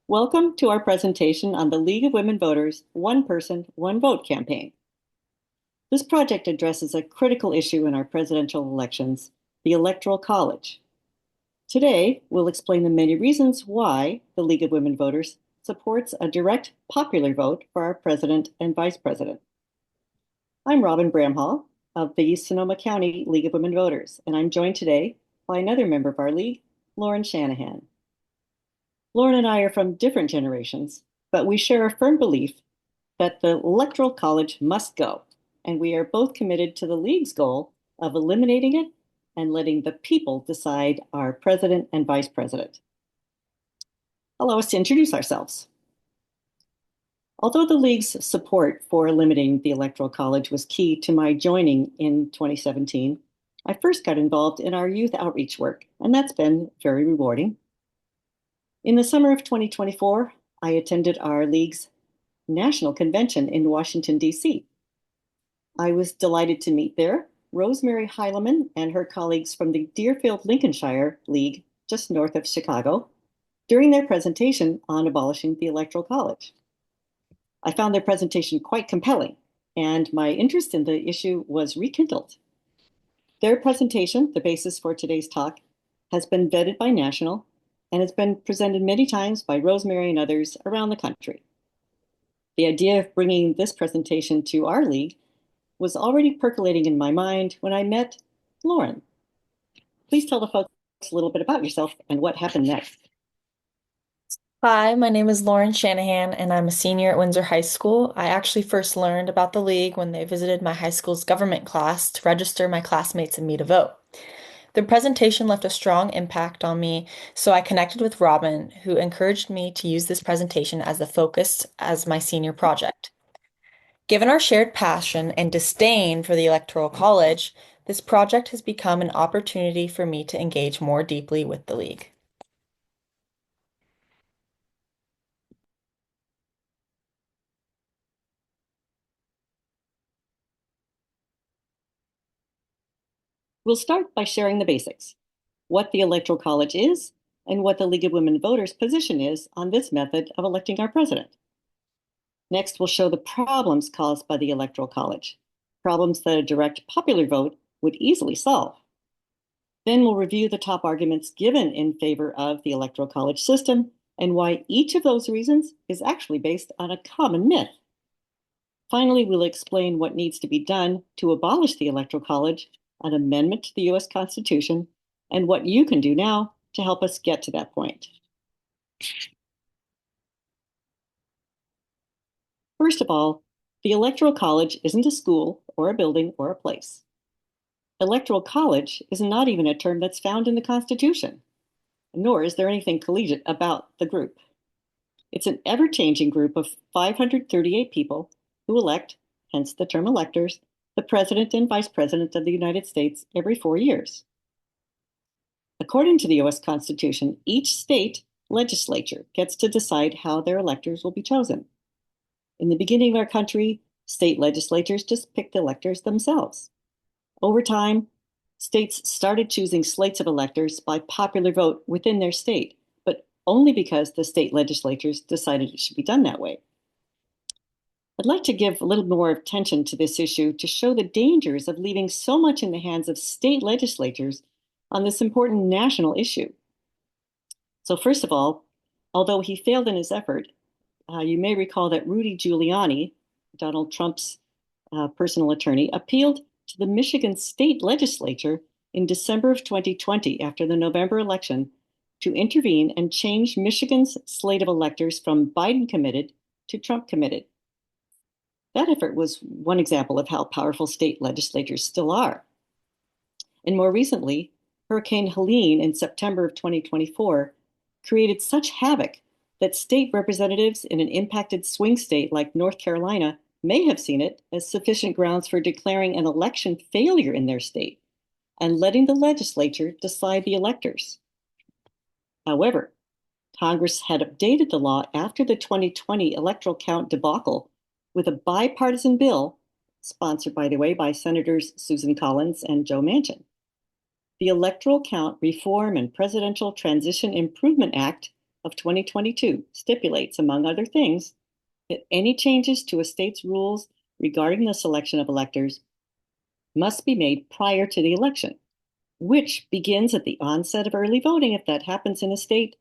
Welcome to our presentation on the League of Women Voters One Person, One Vote campaign. This project addresses a critical issue in our presidential elections, the Electoral College. Today, we'll explain the many reasons why the League of Women Voters supports a direct popular vote for our president and vice president. I'm Robin Bramhall of the Sonoma County League of Women Voters, and I'm joined today by another member of our league, Lauren Shanahan. Lauren and I are from different generations, but we share a firm belief that the Electoral College must go, and we are both committed to the League's goal of eliminating it and letting the people decide our president and vice president. Allow us to introduce ourselves. Although the League's support for eliminating the Electoral College was key to my joining in 2017, I first got involved in our youth outreach work, and that's been very rewarding. In the summer of 2024, I attended our League's national convention in Washington, D.C. I was delighted to meet there Rosemary Heileman and her colleagues from the Deerfield, Lincolnshire League, just north of Chicago, during their presentation on abolishing the Electoral College. I found their presentation quite compelling, and my interest in the issue was rekindled. Their presentation, the basis for today's talk, has been vetted by National and has been presented many times by Rosemary and others around the country. The idea of bringing this presentation to our league was already percolating in my mind when I met Lauren. Please tell the folks a little bit about yourself and what happened next. Hi, my name is Lauren Shanahan, and I'm a senior at Windsor High School. I actually first learned about the league when they visited my high school's government class to register my classmates and me to vote. The presentation left a strong impact on me, so I connected with Robin, who encouraged me to use this presentation as the focus as my senior project. Given our shared passion and disdain for the Electoral College, this project has become an opportunity for me to engage more deeply with the league. We'll start by sharing the basics, what the Electoral College is, and what the League of Women Voters' position is on this method of electing our president. Next, we'll show the problems caused by the Electoral College, problems that a direct popular vote would easily solve. Then we'll review the top arguments given in favor of the Electoral College system and why each of those reasons is actually based on a common myth. Finally, we'll explain what needs to be done to abolish the Electoral College, an amendment to the U.S. Constitution, and what you can do now to help us get to that point. First of all, the Electoral College isn't a school or a building or a place. Electoral College is not even a term that's found in the Constitution, nor is there anything collegiate about the group. It's an ever-changing group of 538 people who elect, hence the term electors, the President and Vice President of the United States every 4 years. According to the U.S. Constitution, each state legislature gets to decide how their electors will be chosen. In the beginning of our country, state legislatures just picked electors themselves. Over time, states started choosing slates of electors by popular vote within their state, but only because the state legislatures decided it should be done that way. I'd like to give a little more attention to this issue to show the dangers of leaving so much in the hands of state legislatures on this important national issue. So first of all, although he failed in his effort, you may recall that Rudy Giuliani, Donald Trump's personal attorney, appealed to the Michigan state legislature in December of 2020 after the November election to intervene and change Michigan's slate of electors from Biden committed to Trump committed. That effort was one example of how powerful state legislatures still are. And more recently, Hurricane Helene in September of 2024 created such havoc that state representatives in an impacted swing state like North Carolina may have seen it as sufficient grounds for declaring an election failure in their state and letting the legislature decide the electors. However, Congress had updated the law after the 2020 electoral count debacle with a bipartisan bill, sponsored, by the way, by Senators Susan Collins and Joe Manchin. The Electoral Count Reform and Presidential Transition Improvement Act of 2022 stipulates, among other things, that any changes to a state's rules regarding the selection of electors must be made prior to the election, which begins at the onset of early voting if that happens in a state,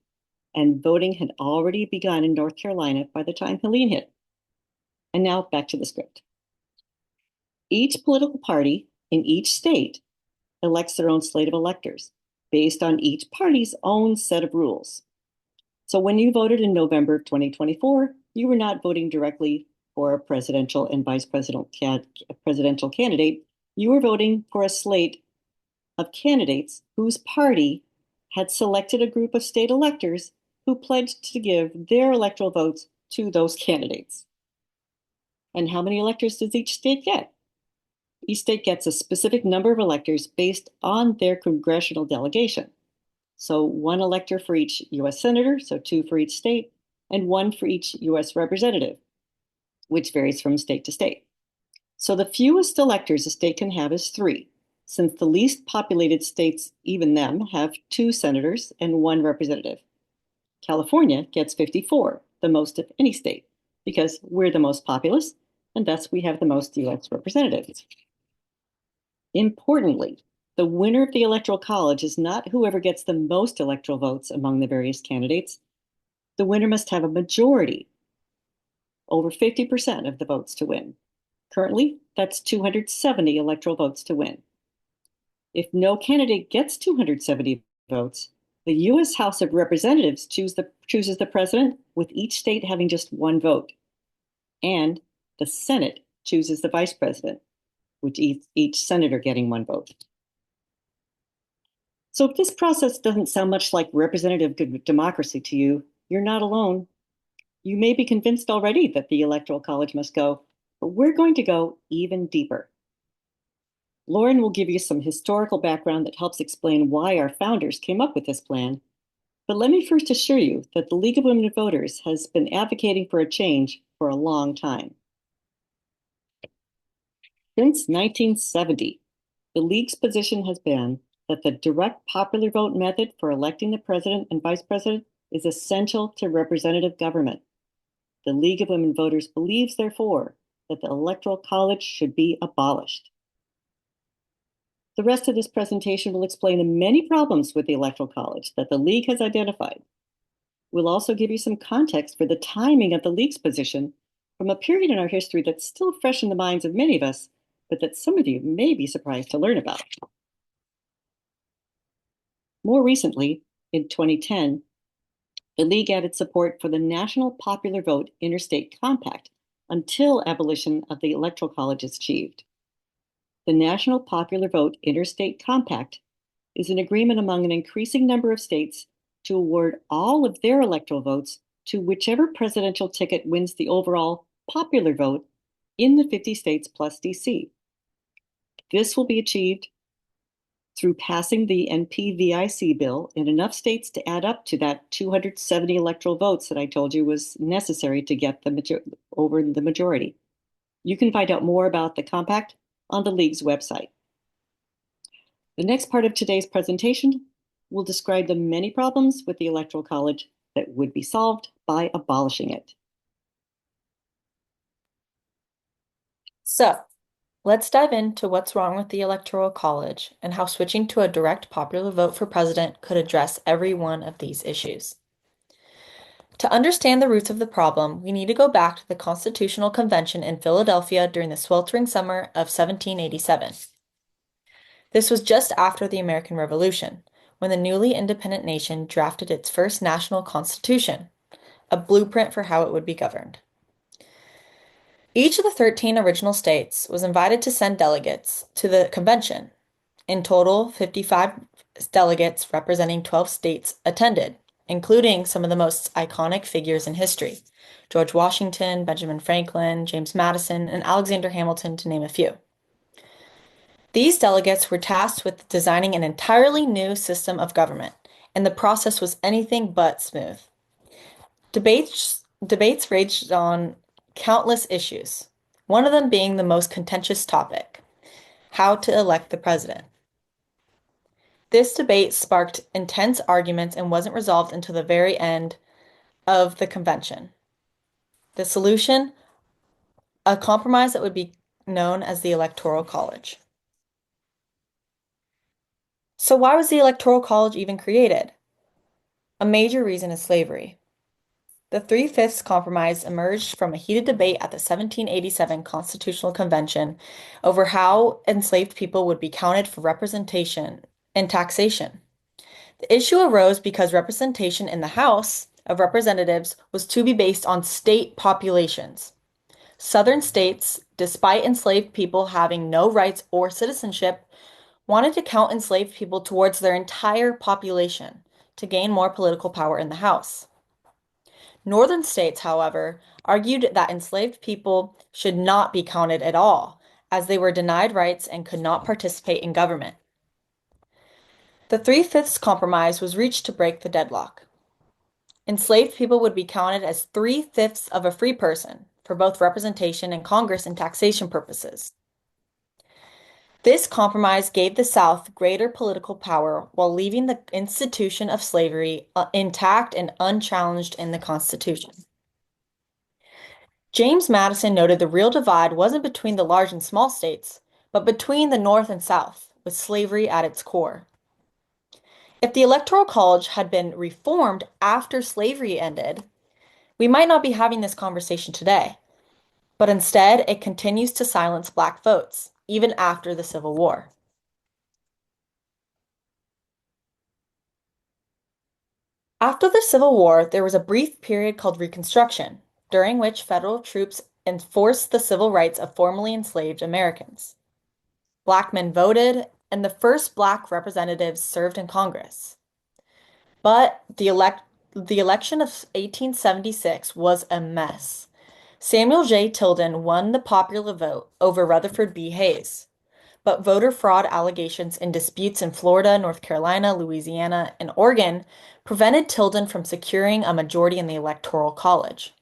and voting had already begun in North Carolina by the time Helene hit. And now back to the script. Each political party in each state elects their own slate of electors based on each party's own set of rules. So when you voted in November of 2024, you were not voting directly for a presidential and vice presidential candidate. You were voting for a slate of candidates whose party had selected a group of state electors who pledged to give their electoral votes to those candidates. And how many electors does each state get? Each state gets a specific number of electors based on their congressional delegation. So one elector for each US senator, so 2 for each state, and 1 for each US representative, which varies from state to state. So the fewest electors a state can have is 3, since the least populated states, even them, have 2 senators and 1 representative. California gets 54, the most of any state, because we're the most populous, and thus we have the most US representatives. Importantly, the winner of the Electoral College is not whoever gets the most electoral votes among the various candidates. The winner must have a majority, over 50% of the votes to win. Currently, that's 270 electoral votes to win. If no candidate gets 270 votes, the US House of Representatives chooses the president, with each state having just 1 vote. And the Senate chooses the vice president, with each senator getting 1 vote. So if this process doesn't sound much like representative democracy to you, you're not alone. You may be convinced already that the Electoral College must go, but we're going to go even deeper. Lauren will give you some historical background that helps explain why our founders came up with this plan. But let me first assure you that the League of Women Voters has been advocating for a change for a long time. Since 1970, the League's position has been that the direct popular vote method for electing the president and vice president is essential to representative government. The League of Women Voters believes, therefore, that the Electoral College should be abolished. The rest of this presentation will explain the many problems with the Electoral College that the League has identified. We'll also give you some context for the timing of the League's position from a period in our history that's still fresh in the minds of many of us, but that some of you may be surprised to learn about. More recently, in 2010, the League added support for the National Popular Vote Interstate Compact until abolition of the Electoral College is achieved. The National Popular Vote Interstate Compact is an agreement among an increasing number of states to award all of their electoral votes to whichever presidential ticket wins the overall popular vote in the 50 states plus DC. This will be achieved through passing the NPVIC bill in enough states to add up to that 270 electoral votes that I told you was necessary to get over the majority. You can find out more about the compact on the League's website. The next part of today's presentation will describe the many problems with the Electoral College that would be solved by abolishing it. So, let's dive into what's wrong with the Electoral College and how switching to a direct popular vote for president could address every one of these issues. To understand the roots of the problem, we need to go back to the Constitutional Convention in Philadelphia during the sweltering summer of 1787. This was just after the American Revolution, when the newly independent nation drafted its first national constitution, a blueprint for how it would be governed. Each of the 13 original states was invited to send delegates to the convention. In total, 55 delegates representing 12 states attended, including some of the most iconic figures in history: George Washington, Benjamin Franklin, James Madison, and Alexander Hamilton, to name a few. These delegates were tasked with designing an entirely new system of government, and the process was anything but smooth. Debates raged on countless issues, one of them being the most contentious topic: how to elect the president. This debate sparked intense arguments and wasn't resolved until the very end of the convention. The solution, a compromise that would be known as the Electoral College. So why was the Electoral College even created? A major reason is slavery. The Three-Fifths Compromise emerged from a heated debate at the 1787 Constitutional Convention over how enslaved people would be counted for representation and taxation. The issue arose because representation in the House of Representatives was to be based on state populations. Southern states, despite enslaved people having no rights or citizenship, wanted to count enslaved people towards their entire population to gain more political power in the House. Northern states, however, argued that enslaved people should not be counted at all, as they were denied rights and could not participate in government. The Three-Fifths Compromise was reached to break the deadlock. Enslaved people would be counted as three-fifths of a free person for both representation in Congress and taxation purposes. This compromise gave the South greater political power while leaving the institution of slavery intact and unchallenged in the Constitution. James Madison noted the real divide wasn't between the large and small states, but between the North and South, with slavery at its core. If the Electoral College had been reformed after slavery ended, we might not be having this conversation today, but instead it continues to silence Black votes, even after the Civil War. After the Civil War, there was a brief period called Reconstruction, during which federal troops enforced the civil rights of formerly enslaved Americans. Black men voted, and the first Black representatives served in Congress. But the election of 1876 was a mess. Samuel J. Tilden won the popular vote over Rutherford B. Hayes, but voter fraud allegations and disputes in Florida, North Carolina, Louisiana, and Oregon prevented Tilden from securing a majority in the Electoral College.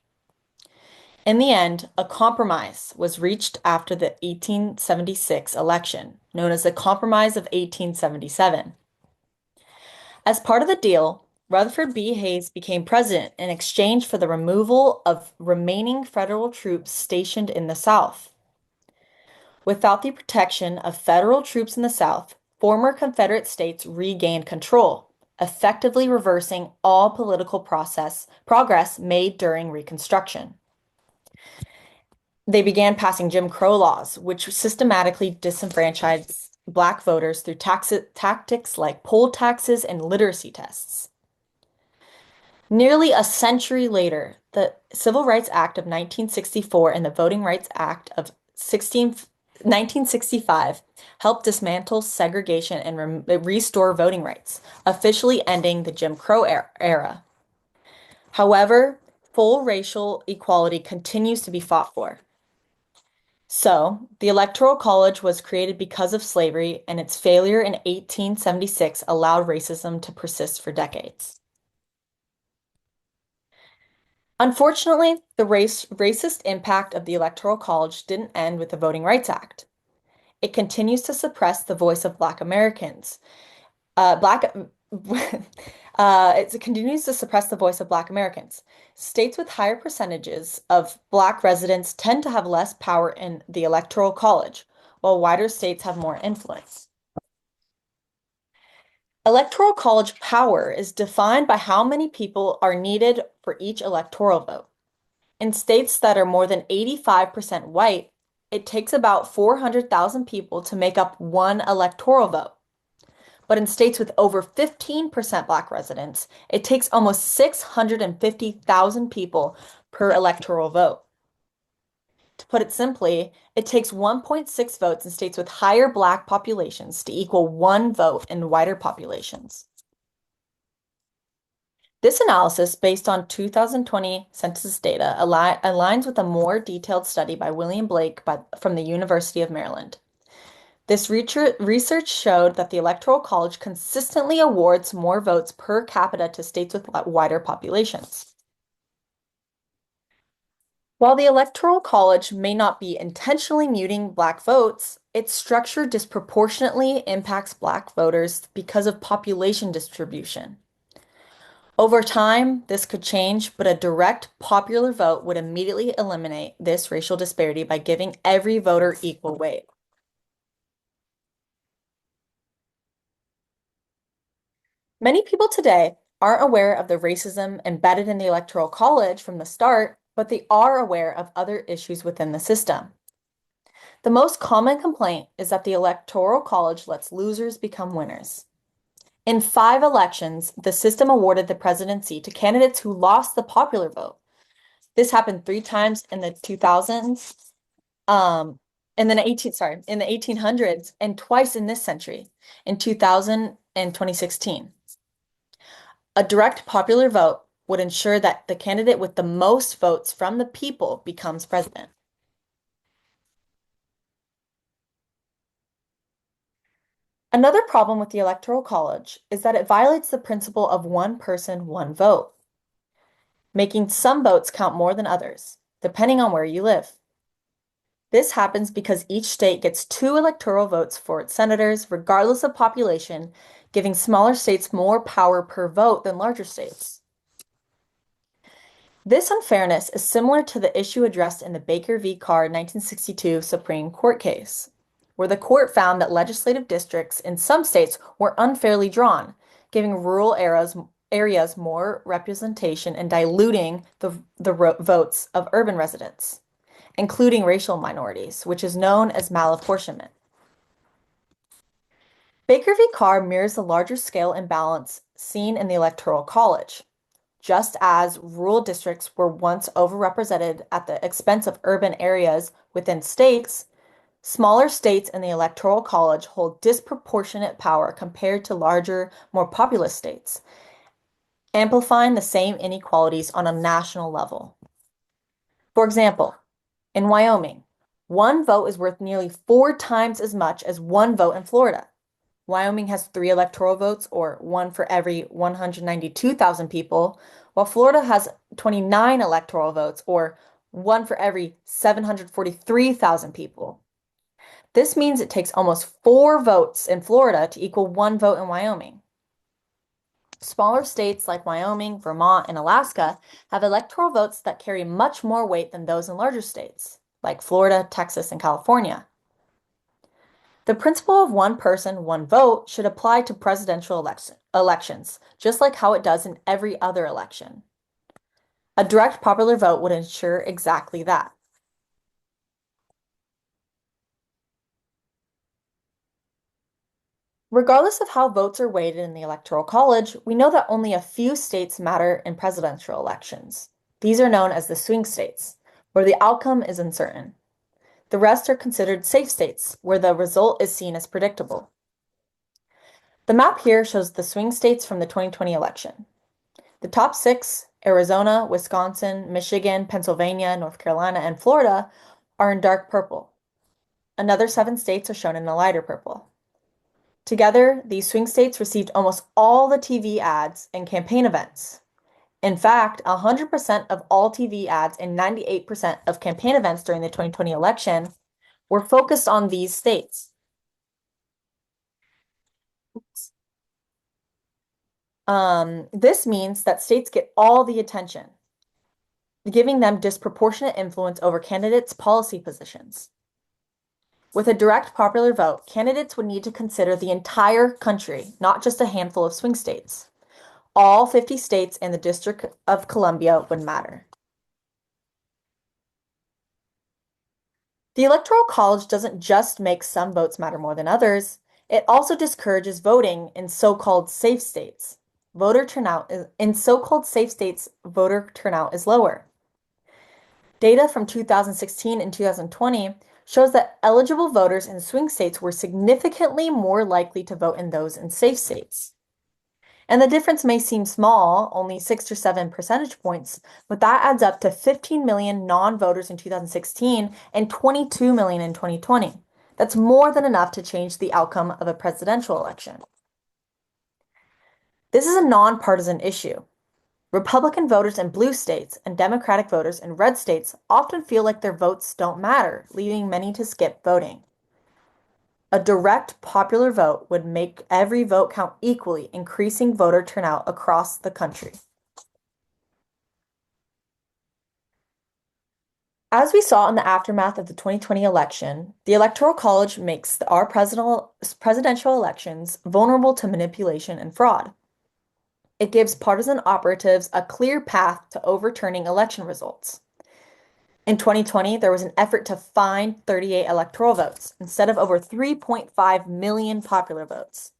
In the end, a compromise was reached after the 1876 election, known as the Compromise of 1877. As part of the deal, Rutherford B. Hayes became president in exchange for the removal of remaining federal troops stationed in the South. Without the protection of federal troops in the South, former Confederate states regained control, effectively reversing all political progress made during Reconstruction. They began passing Jim Crow laws, which systematically disenfranchised Black voters through tactics like poll taxes and literacy tests. Nearly a century later, the Civil Rights Act of 1964 and the Voting Rights Act of 1965 helped dismantle segregation and restore voting rights, officially ending the Jim Crow era. However, full racial equality continues to be fought for. So, the Electoral College was created because of slavery, and its failure in 1876 allowed racism to persist for decades. Unfortunately, the racist impact of the Electoral College didn't end with the Voting Rights Act. It continues to suppress the voice of Black Americans. It continues to suppress the voice of Black Americans. States with higher percentages of Black residents tend to have less power in the Electoral College, while wider states have more influence. Electoral College power is defined by how many people are needed for each electoral vote. In states that are more than 85% white, it takes about 400,000 people to make up one electoral vote. But in states with over 15% Black residents, it takes almost 650,000 people per electoral vote. To put it simply, it takes 1.6 votes in states with higher Black populations to equal one vote in whiter populations. This analysis, based on 2020 census data, aligns with a more detailed study by William Blake from the University of Maryland. This research showed that the Electoral College consistently awards more votes per capita to states with wider populations. While the Electoral College may not be intentionally muting Black votes, its structure disproportionately impacts Black voters because of population distribution. Over time, this could change, but a direct popular vote would immediately eliminate this racial disparity by giving every voter equal weight. Many people today aren't aware of the racism embedded in the Electoral College from the start, but they are aware of other issues within the system. The most common complaint is that the Electoral College lets losers become winners. In 5 elections, the system awarded the presidency to candidates who lost the popular vote. This happened 3 times in the 2000s, and then in the 1800s, and twice in this century, in 2000 and 2016. A direct popular vote would ensure that the candidate with the most votes from the people becomes president. Another problem with the Electoral College is that it violates the principle of one person, one vote, making some votes count more than others, depending on where you live. This happens because each state gets 2 electoral votes for its senators, regardless of population, giving smaller states more power per vote than larger states. This unfairness is similar to the issue addressed in the Baker v. Carr 1962 Supreme Court case, where the court found that legislative districts in some states were unfairly drawn, giving rural areas more representation and diluting the votes of urban residents, including racial minorities, which is known as malapportionment. Baker v. Carr mirrors the larger scale imbalance seen in the Electoral College. Just as rural districts were once overrepresented at the expense of urban areas within states, smaller states in the Electoral College hold disproportionate power compared to larger, more populous states, amplifying the same inequalities on a national level. For example, in Wyoming, one vote is worth nearly 4 times as much as one vote in Florida. Wyoming has 3 electoral votes, or one for every 192,000 people, while Florida has 29 electoral votes, or one for every 743,000 people. This means it takes almost 4 votes in Florida to equal 1 vote in Wyoming. Smaller states like Wyoming, Vermont, and Alaska have electoral votes that carry much more weight than those in larger states, like Florida, Texas, and California. The principle of one person, one vote should apply to presidential elections, just like how it does in every other election. A direct popular vote would ensure exactly that. Regardless of how votes are weighted in the Electoral College, we know that only a few states matter in presidential elections. These are known as the swing states, where the outcome is uncertain. The rest are considered safe states, where the result is seen as predictable. The map here shows the swing states from the 2020 election. The top 6, Arizona, Wisconsin, Michigan, Pennsylvania, North Carolina, and Florida, are in dark purple. Another 7 states are shown in a lighter purple. Together, these swing states received almost all the TV ads and campaign events. In fact, 100% of all TV ads and 98% of campaign events during the 2020 election were focused on these states. This means that states get all the attention, giving them disproportionate influence over candidates' policy positions. With a direct popular vote, candidates would need to consider the entire country, not just a handful of swing states. All 50 states and the District of Columbia would matter. The Electoral College doesn't just make some votes matter more than others, it also discourages voting in so-called safe states. In so-called safe states, voter turnout is lower. Data from 2016 and 2020 shows that eligible voters in swing states were significantly more likely to vote in those in safe states. And the difference may seem small, only 6 or 7 percentage points, but that adds up to 15 million non-voters in 2016 and 22 million in 2020. That's more than enough to change the outcome of a presidential election. This is a nonpartisan issue. Republican voters in blue states and Democratic voters in red states often feel like their votes don't matter, leaving many to skip voting. A direct popular vote would make every vote count equally, increasing voter turnout across the country. As we saw in the aftermath of the 2020 election, the Electoral College makes our presidential elections vulnerable to manipulation and fraud. It gives partisan operatives a clear path to overturning election results. In 2020, there was an effort to find 38 electoral votes instead of over 3.5 million popular votes.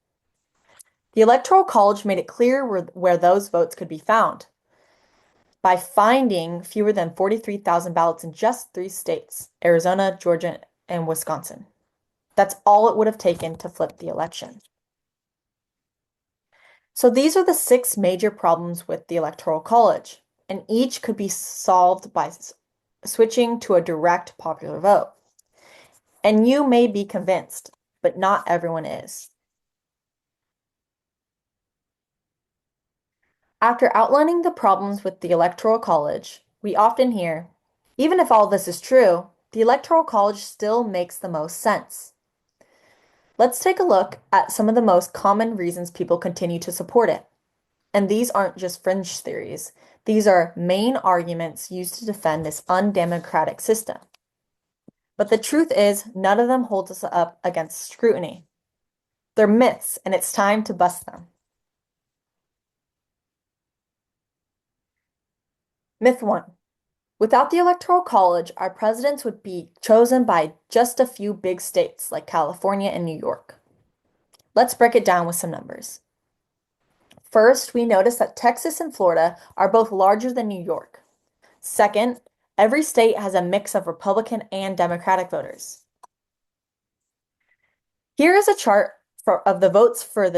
The Electoral College made it clear where those votes could be found by finding fewer than 43,000 ballots in just 3 states, Arizona, Georgia, and Wisconsin. That's all it would have taken to flip the election. So these are the 6 major problems with the Electoral College, and each could be solved by switching to a direct popular vote. And you may be convinced, but not everyone is. After outlining the problems with the Electoral College, we often hear, even if all this is true, the Electoral College still makes the most sense. Let's take a look at some of the most common reasons people continue to support it. And these aren't just fringe theories. These are main arguments used to defend this undemocratic system. But the truth is, none of them holds us up against scrutiny. They're myths, and it's time to bust them. Myth 1. Without the Electoral College, our presidents would be chosen by just a few big states like California and New York. Let's break it down with some numbers. First, we notice that Texas and Florida are both larger than New York. Second, every state has a mix of Republican and Democratic voters. Here is a chart of the votes for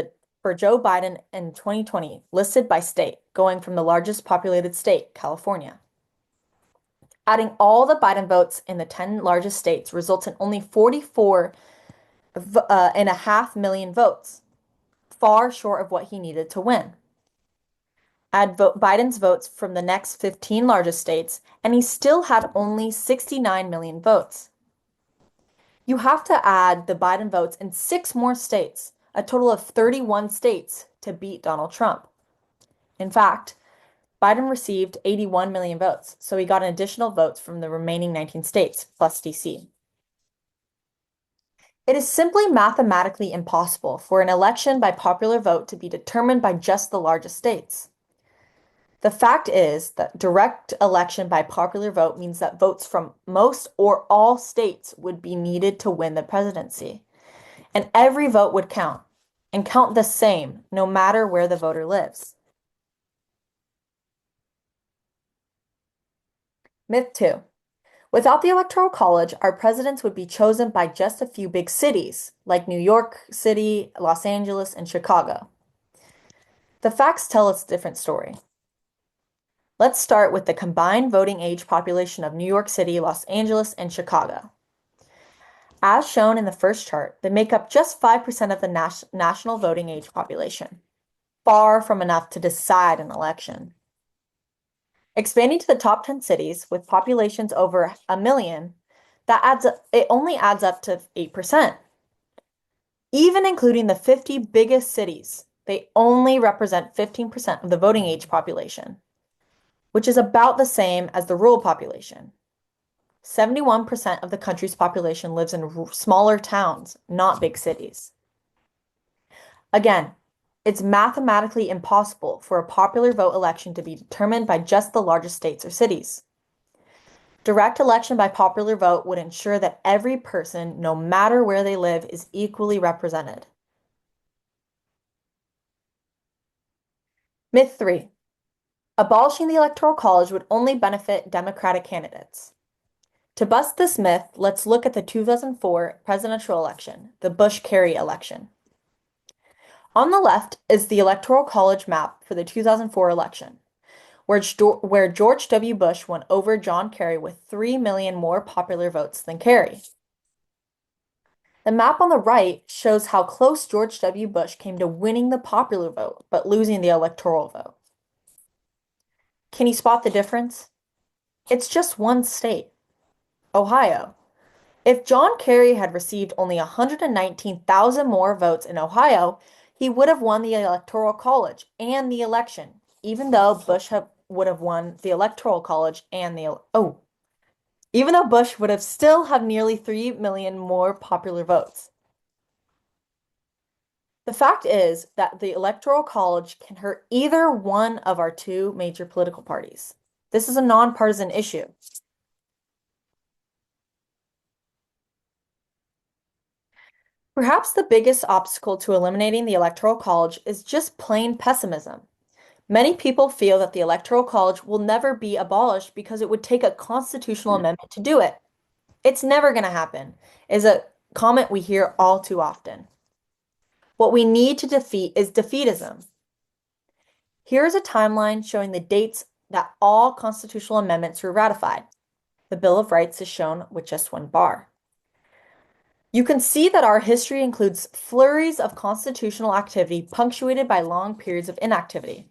Joe Biden in 2020, listed by state, going from the largest populated state, California. Adding all the Biden votes in the 10 largest states results in only 44.5 million votes, far short of what he needed to win. Add Biden's votes from the next 15 largest states, and he still had only 69 million votes. You have to add the Biden votes in 6 more states, a total of 31 states, to beat Donald Trump. In fact, Biden received 81 million votes, so he got an additional votes from the remaining 19 states, plus DC. It is simply mathematically impossible for an election by popular vote to be determined by just the largest states. The fact is that direct election by popular vote means that votes from most or all states would be needed to win the presidency. And every vote would count, and count the same, no matter where the voter lives. Myth 2. Without the Electoral College, our presidents would be chosen by just a few big cities, like New York City, Los Angeles, and Chicago. The facts tell us a different story. Let's start with the combined voting age population of New York City, Los Angeles, and Chicago. As shown in the first chart, they make up just 5% of the national voting age population, far from enough to decide an election. Expanding to the top 10 cities with populations over 1 million, it only adds up to 8%. Even including the 50 biggest cities, they only represent 15% of the voting age population, which is about the same as the rural population. 71% of the country's population lives in smaller towns, not big cities. Again, it's mathematically impossible for a popular vote election to be determined by just the largest states or cities. Direct election by popular vote would ensure that every person, no matter where they live, is equally represented. Myth 3. Abolishing the Electoral College would only benefit Democratic candidates. To bust this myth, let's look at the 2004 presidential election, the Bush-Kerry election. On the left is the Electoral College map for the 2004 election, where George W. Bush won over John Kerry with 3 million more popular votes than Kerry. The map on the right shows how close George W. Bush came to winning the popular vote, but losing the electoral vote. Can you spot the difference? It's just one state, Ohio. If John Kerry had received only 119,000 more votes in Ohio, he would have won the Electoral College and the election, even though Bush would have won the Electoral College and even though Bush would have still have nearly 3 million more popular votes. The fact is that the Electoral College can hurt either one of our two major political parties. This is a nonpartisan issue. Perhaps the biggest obstacle to eliminating the Electoral College is just plain pessimism. Many people feel that the Electoral College will never be abolished because it would take a constitutional amendment to do it. It's never going to happen, is a comment we hear all too often. What we need to defeat is defeatism. Here is a timeline showing the dates that all constitutional amendments were ratified. The Bill of Rights is shown with just one bar. You can see that our history includes flurries of constitutional activity punctuated by long periods of inactivity.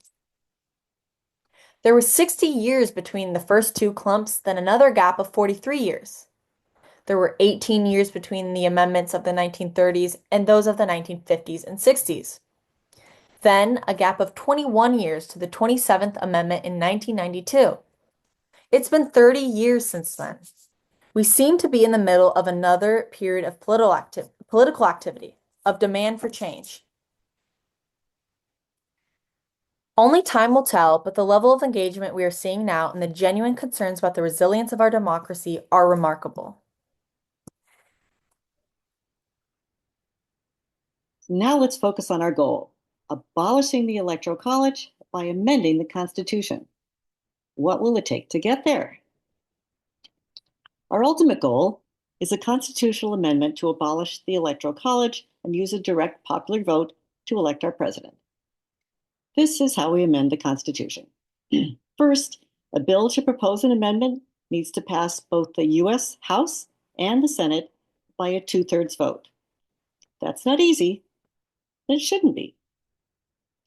There were 60 years between the first two clumps, then another gap of 43 years. There were 18 years between the amendments of the 1930s and those of the 1950s and 60s. Then a gap of 21 years to the 27th Amendment in 1992. It's been 30 years since then. We seem to be in the middle of another period of political activity, of demand for change. Only time will tell, but the level of engagement we are seeing now and the genuine concerns about the resilience of our democracy are remarkable. Now let's focus on our goal, abolishing the Electoral College by amending the Constitution. What will it take to get there? Our ultimate goal is a constitutional amendment to abolish the Electoral College and use a direct popular vote to elect our president. This is how we amend the Constitution. First, a bill to propose an amendment needs to pass both the U.S. House and the Senate by a 2/3 vote. That's not easy, but it shouldn't be.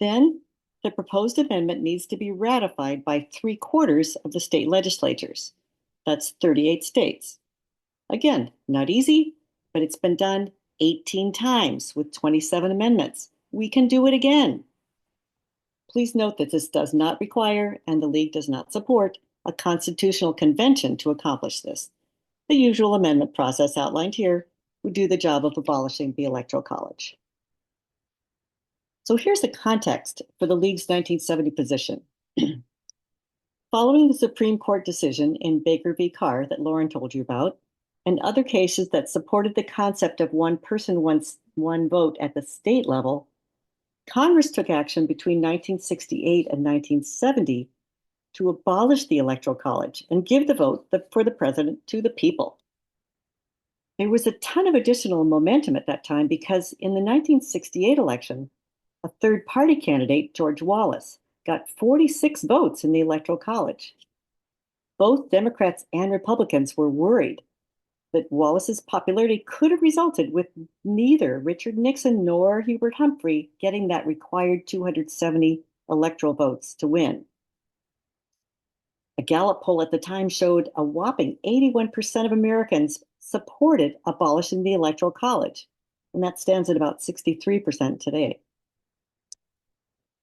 Then, the proposed amendment needs to be ratified by 3/4 of the state legislatures. That's 38 states. Again, not easy, but it's been done 18 times with 27 amendments. We can do it again. Please note that this does not require, and the League does not support, a constitutional convention to accomplish this. The usual amendment process outlined here would do the job of abolishing the Electoral College. So here's the context for the League's 1970 position. Following the Supreme Court decision in Baker v. Carr that Lauren told you about, and other cases that supported the concept of one person, one vote at the state level, Congress took action between 1968 and 1970 to abolish the Electoral College and give the vote for the president to the people. There was a ton of additional momentum at that time because in the 1968 election, a third-party candidate, George Wallace, got 46 votes in the Electoral College. Both Democrats and Republicans were worried that Wallace's popularity could have resulted with neither Richard Nixon nor Hubert Humphrey getting that required 270 electoral votes to win. A Gallup poll at the time showed a whopping 81% of Americans supported abolishing the Electoral College, and that stands at about 63% today.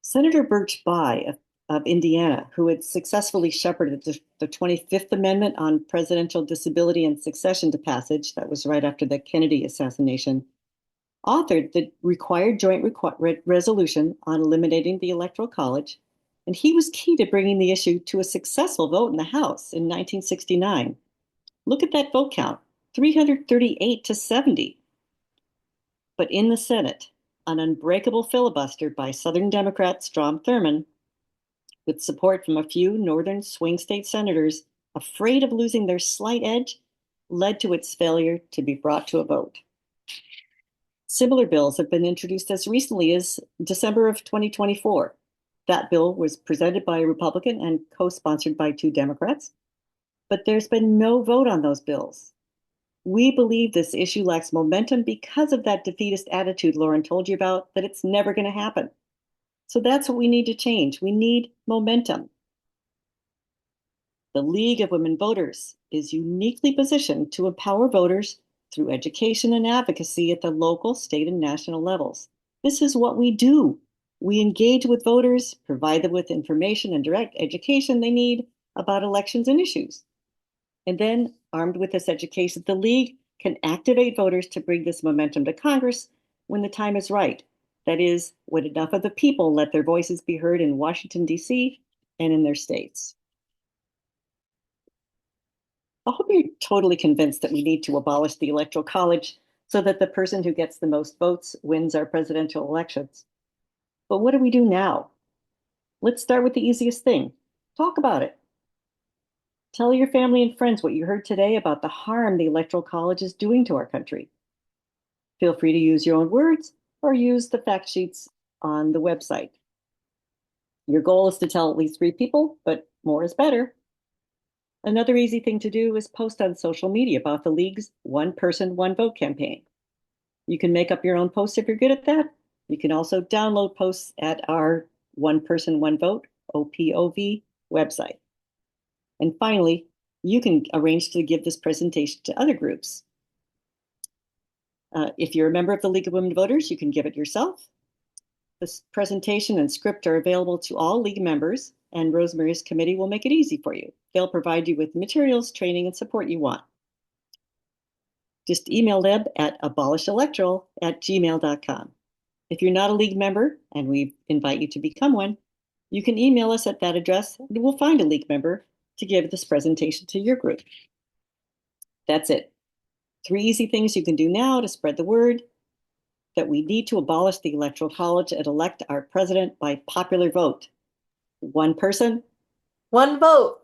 Senator Birch Bayh of Indiana, who had successfully shepherded the 25th Amendment on presidential disability and succession to passage, that was right after the Kennedy assassination, authored the required joint resolution on eliminating the Electoral College, and he was key to bringing the issue to a successful vote in the House in 1969. Look at that vote count, 338 to 70. But in the Senate, an unbreakable filibuster by Southern Democrat Strom Thurmond, with support from a few northern swing state senators afraid of losing their slight edge, led to its failure to be brought to a vote. Similar bills have been introduced as recently as December of 2024. That bill was presented by a Republican and co-sponsored by 2 Democrats, but there's been no vote on those bills. We believe this issue lacks momentum because of that defeatist attitude Lauren told you about, that it's never going to happen. So that's what we need to change. We need momentum. The League of Women Voters is uniquely positioned to empower voters through education and advocacy at the local, state, and national levels. This is what we do. We engage with voters, provide them with information and direct education they need about elections and issues. And then, armed with this education, the League can activate voters to bring this momentum to Congress when the time is right. That is, when enough of the people let their voices be heard in Washington, D.C. and in their states. I hope you're totally convinced that we need to abolish the Electoral College so that the person who gets the most votes wins our presidential elections. But what do we do now? Let's start with the easiest thing. Talk about it. Tell your family and friends what you heard today about the harm the Electoral College is doing to our country. Feel free to use your own words or use the fact sheets on the website. Your goal is to tell at least 3 people, but more is better. Another easy thing to do is post on social media about the League's One Person, One Vote campaign. You can make up your own posts if you're good at that. You can also download posts at our One Person, One Vote, OPOV website. And finally, you can arrange to give this presentation to other groups. If you're a member of the League of Women Voters, you can give it yourself. This presentation and script are available to all League members, and Rosemary's committee will make it easy for you. They'll provide you with materials, training, and support you want. Just email them at abolishelectoral@gmail.com. If you're not a League member, and we invite you to become one, you can email us at that address, and we'll find a League member to give this presentation to your group. That's it. 3 easy things you can do now to spread the word that we need to abolish the Electoral College and elect our president by popular vote. One person, One vote.